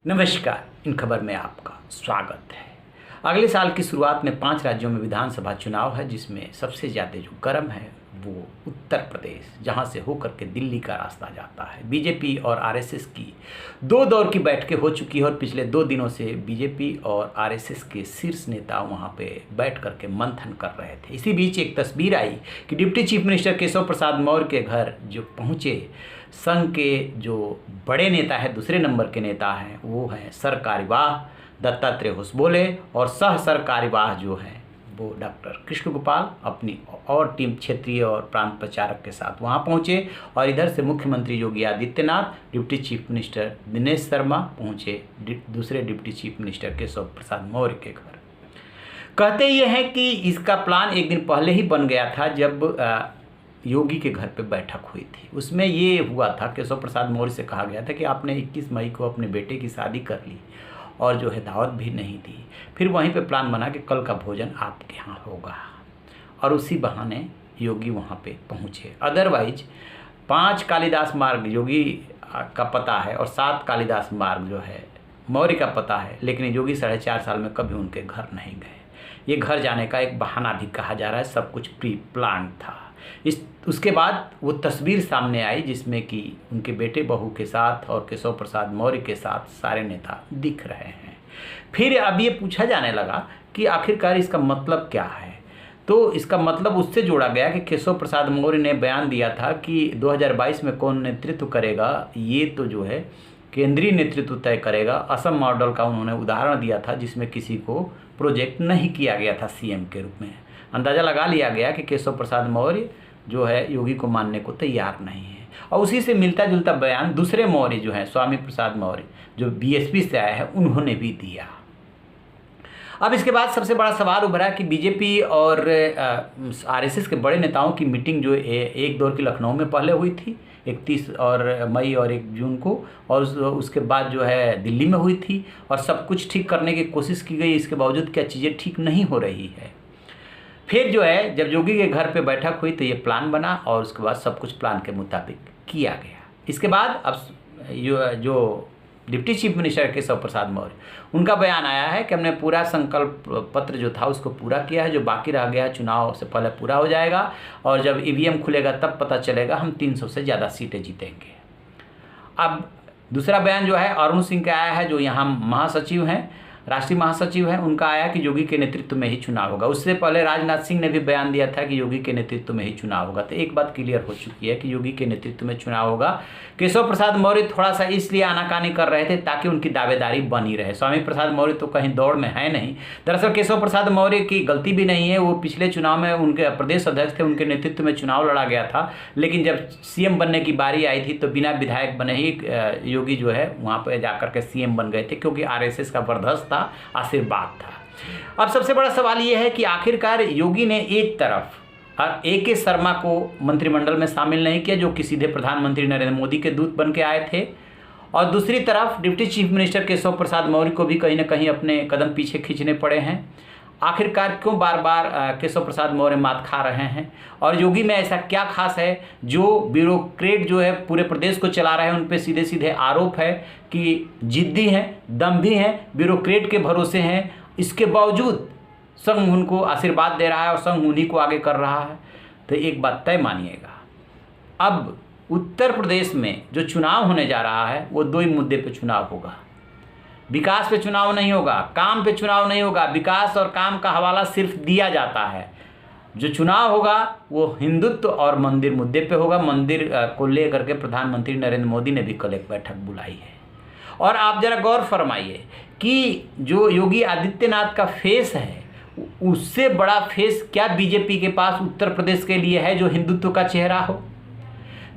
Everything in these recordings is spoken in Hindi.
नमस्कार। इन खबर में आपका स्वागत है। अगले साल की शुरुआत में 5 राज्यों में विधानसभा चुनाव है, जिसमें सबसे ज़्यादा जो गर्म है वो उत्तर प्रदेश, जहां से होकर के दिल्ली का रास्ता जाता है। बीजेपी और आरएसएस की 2 दौर की बैठकें हो चुकी है और पिछले 2 दिनों से बीजेपी और आरएसएस के शीर्ष नेता वहां पे बैठ करके मंथन कर रहे थे। इसी बीच एक तस्वीर आई कि deputy chief minister Keshav Prasad Maurya के घर जो पहुंचे संघ के जो बड़े नेता है, दूसरे नंबर के नेता हैं, वो हैं सर कार्यवाह दत्तात्रेय होसबोले और सह सर कार्यवाह जो हैं वो डॉक्टर कृष्ण गोपाल अपनी और टीम क्षेत्रीय और प्रांत प्रचारक के साथ वहां पहुंचे। और इधर से मुख्यमंत्री Yogi Adityanath, deputy chief minister Dinesh Sharma पहुंचे दूसरे deputy chief minister Keshav Prasad Maurya के घर। कहते ये हैं कि इसका प्लान एक दिन पहले ही बन गया था, जब योगी के घर पे बैठक हुई थी। उसमें ये हुआ था, केशव प्रसाद मौर्य से कहा गया था कि आपने 21 मई को अपने बेटे की शादी कर ली और जो है दावत भी नहीं दी। फिर वहीं पे प्लान बना कि कल का भोजन आपके यहाँ होगा, और उसी बहाने योगी वहाँ पे पहुँचे। अदरवाइज 5 कालिदास मार्ग योगी का पता है और 7 कालिदास मार्ग जो है मौर्य का पता है, लेकिन योगी 4.5 साल में कभी उनके घर नहीं गए। ये घर जाने का एक बहाना भी कहा जा रहा है, सब कुछ प्री प्लान था। उसके बाद वो तस्वीर सामने आई जिसमें कि उनके बेटे बहू के साथ और केशव प्रसाद मौर्य के साथ सारे नेता दिख रहे हैं। फिर अब ये पूछा जाने लगा कि आखिरकार इसका मतलब क्या है। तो इसका मतलब उससे जोड़ा गया कि केशव प्रसाद मौर्य ने बयान दिया था कि 2022 में कौन नेतृत्व करेगा, ये तो जो है केंद्रीय नेतृत्व तय करेगा। असम मॉडल का उन्होंने उदाहरण दिया था, जिसमें किसी को प्रोजेक्ट नहीं किया गया था सीएम के रूप में। अंदाज़ा लगा लिया गया कि केशव प्रसाद मौर्य जो है योगी को मानने को तैयार नहीं है। और उसी से मिलता जुलता बयान दूसरे मौर्य जो है स्वामी प्रसाद मौर्य, जो बीएसपी से आए हैं, उन्होंने भी दिया। अब इसके बाद सबसे बड़ा सवाल उभरा कि बीजेपी और आरएसएस के बड़े नेताओं की मीटिंग जो एक दौर की लखनऊ में पहले हुई थी 31 और मई और 1 जून को, और उसके बाद जो है दिल्ली में हुई थी, और सब कुछ ठीक करने की कोशिश की गई। इसके बावजूद क्या चीज़ें ठीक नहीं हो रही है। फिर जो है जब योगी के घर पे बैठक हुई तो ये प्लान बना और उसके बाद सब कुछ प्लान के मुताबिक किया गया। इसके बाद अब जो deputy chief minister Keshav Prasad Maurya, उनका बयान आया है कि हमने पूरा संकल्प पत्र जो था उसको पूरा किया है, जो बाकी रह गया चुनाव से पहले पूरा हो जाएगा, और जब ईवीएम खुलेगा तब पता चलेगा हम 300 से ज़्यादा सीटें जीतेंगे। अब दूसरा बयान जो है अरुण सिंह का आया है, जो यहाँ महासचिव हैं, राष्ट्रीय महासचिव हैं, उनका आया कि योगी के नेतृत्व में ही चुनाव होगा। उससे पहले राजनाथ सिंह ने भी बयान दिया था कि योगी के नेतृत्व में ही चुनाव होगा। तो एक बात क्लियर हो चुकी है कि योगी के नेतृत्व में चुनाव होगा। केशव प्रसाद मौर्य थोड़ा सा इसलिए आनाकानी कर रहे थे ताकि उनकी दावेदारी बनी रहे। स्वामी प्रसाद मौर्य तो कहीं दौड़ में है नहीं। दरअसल केशव प्रसाद मौर्य की गलती भी नहीं है, वो पिछले चुनाव में उनके प्रदेश अध्यक्ष थे, उनके नेतृत्व में चुनाव लड़ा गया था, लेकिन जब सीएम बनने की बारी आई थी तो बिना विधायक बने ही योगी जो है वहाँ पर जाकर के सीएम बन गए थे, क्योंकि आरएसएस का बर्दाश्त था, आशीर्वाद था। अब सबसे बड़ा सवाल यह है कि आखिरकार योगी ने एक तरफ AK शर्मा को मंत्रिमंडल में शामिल नहीं किया, जो कि सीधे प्रधानमंत्री नरेंद्र मोदी के दूत बन के आए थे, और दूसरी तरफ deputy chief minister Keshav Prasad Maurya को भी कहीं ना कहीं अपने कदम पीछे खींचने पड़े हैं। आखिरकार क्यों बार बार केशव प्रसाद मौर्य मात खा रहे हैं, और योगी में ऐसा क्या खास है जो ब्यूरोक्रेट जो है पूरे प्रदेश को चला रहे हैं, उन पे सीधे सीधे आरोप है कि जिद्दी हैं, दम्भी हैं, ब्यूरोक्रेट के भरोसे हैं। इसके बावजूद संघ उनको आशीर्वाद दे रहा है और संघ उन्हीं को आगे कर रहा है। तो एक बात तय मानिएगा, अब उत्तर प्रदेश में जो चुनाव होने जा रहा है वो 2 ही मुद्दे पे चुनाव होगा। विकास पे चुनाव नहीं होगा, काम पे चुनाव नहीं होगा। विकास और काम का हवाला सिर्फ दिया जाता है। जो चुनाव होगा वो हिंदुत्व और मंदिर मुद्दे पे होगा। मंदिर को लेकर के प्रधानमंत्री नरेंद्र मोदी ने भी कल एक बैठक बुलाई है। और आप जरा गौर फरमाइए कि जो योगी आदित्यनाथ का फेस है, उससे बड़ा फेस क्या बीजेपी के पास उत्तर प्रदेश के लिए है जो हिंदुत्व का चेहरा हो।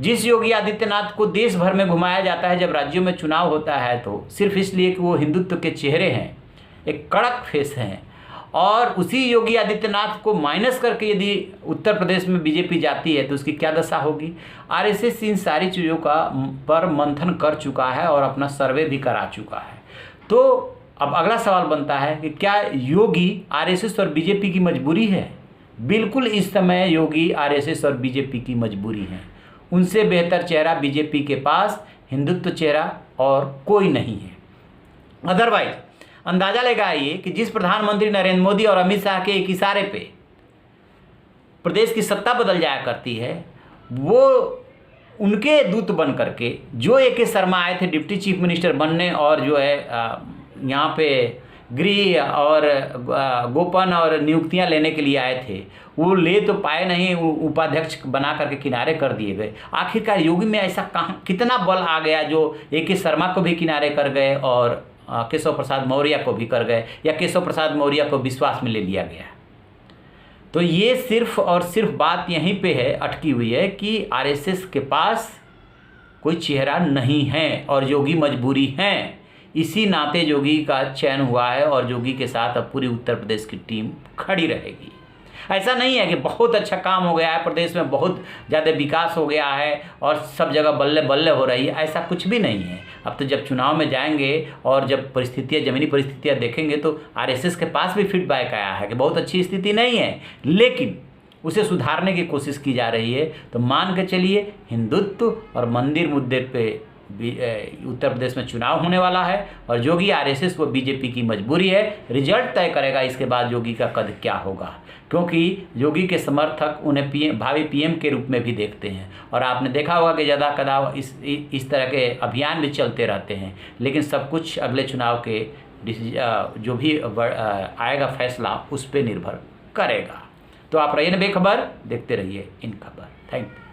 जिस योगी आदित्यनाथ को देश भर में घुमाया जाता है जब राज्यों में चुनाव होता है, तो सिर्फ इसलिए कि वो हिंदुत्व के चेहरे हैं, एक कड़क फेस हैं, और उसी योगी आदित्यनाथ को माइनस करके यदि उत्तर प्रदेश में बीजेपी जाती है तो उसकी क्या दशा होगी। आरएसएस इन सारी चीज़ों का पर मंथन कर चुका है और अपना सर्वे भी करा चुका है। तो अब अगला सवाल बनता है कि क्या योगी आरएसएस और बीजेपी की मजबूरी है। बिल्कुल इस समय योगी आरएसएस और बीजेपी की मजबूरी है। उनसे बेहतर चेहरा बीजेपी के पास हिंदुत्व चेहरा और कोई नहीं है। अदरवाइज अंदाजा लगाइए कि जिस प्रधानमंत्री नरेंद्र मोदी और अमित शाह के एक इशारे पे प्रदेश की सत्ता बदल जाया करती है, वो उनके दूत बन करके जो ए के शर्मा आए थे डिप्टी चीफ मिनिस्टर बनने और जो है यहाँ पे गृह और गोपन और नियुक्तियां लेने के लिए आए थे, वो ले तो पाए नहीं, उपाध्यक्ष बना करके किनारे कर दिए गए। आखिरकार योगी में ऐसा कहाँ कितना बल आ गया जो ए के शर्मा को भी किनारे कर गए और केशव प्रसाद मौर्य को भी कर गए, या केशव प्रसाद मौर्य को विश्वास में ले लिया गया। तो ये सिर्फ और सिर्फ बात यहीं पे है, अटकी हुई है कि आरएसएस के पास कोई चेहरा नहीं है और योगी मजबूरी हैं। इसी नाते योगी का चयन हुआ है और योगी के साथ अब पूरी उत्तर प्रदेश की टीम खड़ी रहेगी। ऐसा नहीं है कि बहुत अच्छा काम हो गया है, प्रदेश में बहुत ज़्यादा विकास हो गया है और सब जगह बल्ले बल्ले हो रही है, ऐसा कुछ भी नहीं है। अब तो जब चुनाव में जाएंगे और जब परिस्थितियाँ, ज़मीनी परिस्थितियाँ देखेंगे तो आरएसएस के पास भी फीडबैक आया है कि बहुत अच्छी स्थिति नहीं है, लेकिन उसे सुधारने की कोशिश की जा रही है। तो मान के चलिए हिंदुत्व और मंदिर मुद्दे पे उत्तर प्रदेश में चुनाव होने वाला है और योगी आरएसएस व बीजेपी की मजबूरी है, रिजल्ट तय करेगा इसके बाद योगी का कद क्या होगा, क्योंकि योगी के समर्थक उन्हें भावी पीएम के रूप में भी देखते हैं। और आपने देखा होगा कि ज़्यादा कदाव इस तरह के अभियान भी चलते रहते हैं, लेकिन सब कुछ अगले चुनाव के जो भी आएगा फैसला उस पर निर्भर करेगा। तो आप रहिए बेखबर, देखते रहिए इन खबर। Thank you.